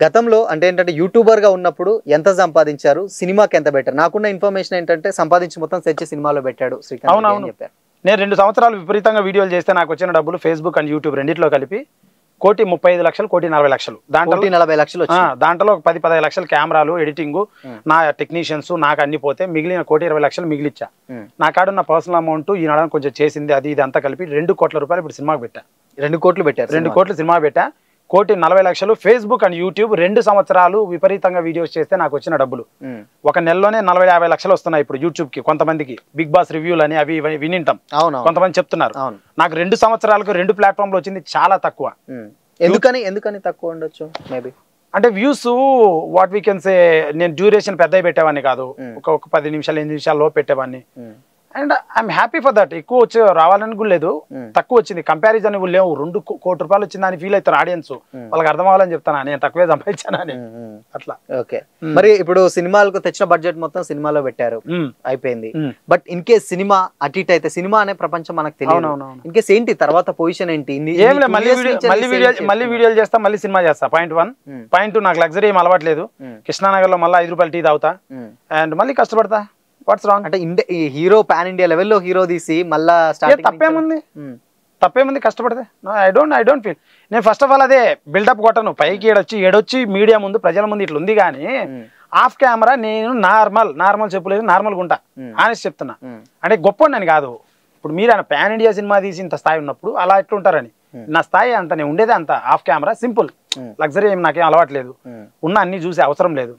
గతంలో అంటే ఏంటంటే యూట్యూబర్ గా ఉన్నప్పుడు ఎంత సంపాదించారు, సినిమాకి ఎంత పెట్టారు? నాకున్న ఇన్ఫర్మేషన్ ఏంటంటే సంపాదించి మొత్తం తెచ్చి సినిమాలో పెట్టాడు శ్రీకాంత్ రెడ్డి అని చెప్పారు. నేను 2 సంవత్సరాలు విపరీతంగా వీడియోలు చేస్తే నాకు వచ్చిన డబ్బులు ఫేస్బుక్ అండ్ యూట్యూబ్ రెండిట్లో కలిపి 1,35,00,000 1,40,00,000. దాంట్లో 1,40,00,000 దాంట్లో 10-15 లక్షలు కెమెరాలు ఎడిటింగ్ నా టెక్నీషియన్స్ నాకు అన్ని పోతే మిగిలిన 1,20,00,000 మిగిలిచ్చా. నా కాడున్న పర్సనల్ అమౌంట్ ఈనాడు కొంచెం చేసింది అది ఇది అంతా కలిపి 2 కోట్ల రూపాయలు ఇప్పుడు సినిమాకి పెట్టా. 2 కోట్లు పెట్టారు. 2 కోట్లు సినిమా పెట్టా. 1,40,00,000 ఫేస్బుక్ అండ్ యూట్యూబ్ 2 సంవత్సరాలు విపరీతంగా వీడియోస్ చేస్తే నాకు వచ్చిన డబ్బులు ఒక నెలలోనే 40-50 లక్షలు వస్తున్నాయి ఇప్పుడు యూట్యూబ్ కి. కొంతమందికి బిగ్ బాస్ రివ్యూలు అని అవి వినింటాం, కొంతమంది చెప్తున్నారు. నాకు 2 సంవత్సరాలకు 2 ప్లాట్ఫామ్లు వచ్చింది చాలా తక్కువ. ఎందుకని తక్కువ ఉండొచ్చు మేబీ అంటే views what we can say, నేను డ్యూరేషన్ పెద్దవి పెట్టేవాడిని కాదు, ఒక 10 నిమిషాలు 8 నిమిషాలు లోపు పెట్టేవాడిని. And I'm happy for that. ఎక్కువ వచ్చి రావాలని కూడా లేదు, తక్కువ వచ్చింది కంపారిజన్ లేవు. 2 కోట్ల రూపాయలు వచ్చిందని ఫీల్ అవుతారు ఆడియన్స్, వాళ్ళకి అర్థం అవ్వాలని చెప్తాను నేను తక్కువే సంపాదించానని అట్లా. ఓకే, మరి ఇప్పుడు సినిమాలకు తెచ్చిన బడ్జెట్ మొత్తం సినిమాలో పెట్టారు, అయిపోయింది. బట్ ఇన్ కేస్ సినిమా అటు ఇటు అయితే, సినిమా అనే ప్రపంచం మనకు తెలియదు, ఇన్ కేస్ ఏంటి తర్వాత పొజిషన్ ఏంటి? ఏం లేదు, మళ్ళీ వీడియోలు చేస్తా, మళ్ళీ సినిమా చేస్తా. పాయింట్ 1. పాయింట్ 2, నాకు లగ్జరీ ఏం అలవాట్లేదు. కృష్ణానగర్ లో మళ్ళీ 5 రూపాయలు టీ తాగుతా అండ్ మళ్ళీ కష్టపడతా. వాట్స్ రాంగ్ అంటే హీరో పాన్ ఇండియా లెవెల్లో హీరో తీసి మళ్ళా తప్పేముంది కష్టపడితే? I don't feel. నేను ఫస్ట్ ఆఫ్ ఆల్ అదే బిల్డప్ కొట్టను, పైకి ఏడొచ్చి మీడియా ముందు ప్రజల ముందు ఇట్లా ఉంది. కానీ ఆఫ్ కెమెరా నేను నార్మల్ చెప్పులేదు, నార్మల్గా ఉంటా. ఆనెస్ట్ చెప్తున్నా, అంటే గొప్ప నేను కాదు. ఇప్పుడు మీరు ఆయన పాన్ ఇండియా సినిమా తీసి ఇంత స్థాయి ఉన్నప్పుడు అలా ఎట్లుంటారని. నా స్థాయి అంత, నేను ఉండేదే అంత ఆఫ్ కెమెరా, సింపుల్. లగ్జరీ ఏం నాకేం అలవాట్లేదు, ఉన్న అన్ని చూసే అవసరం లేదు.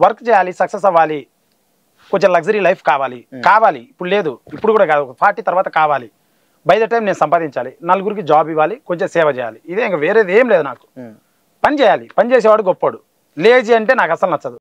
వర్క్ చేయాలి, సక్సెస్ అవ్వాలి, కొంచెం లగ్జరీ లైఫ్ కావాలి. ఇప్పుడు లేదు, ఇప్పుడు కూడా కాదు, 40 తర్వాత కావాలి. బై ద టైం నేను సంపాదించాలి, నలుగురికి జాబ్ ఇవ్వాలి, కొంచెం సేవ చేయాలి. ఇదే ఇంకా వేరేది ఏం లేదు నాకు. పని చేయాలి, పని చేసేవాడు గొప్పోడు. లేజీ అంటే నాకు అసలు నచ్చదు.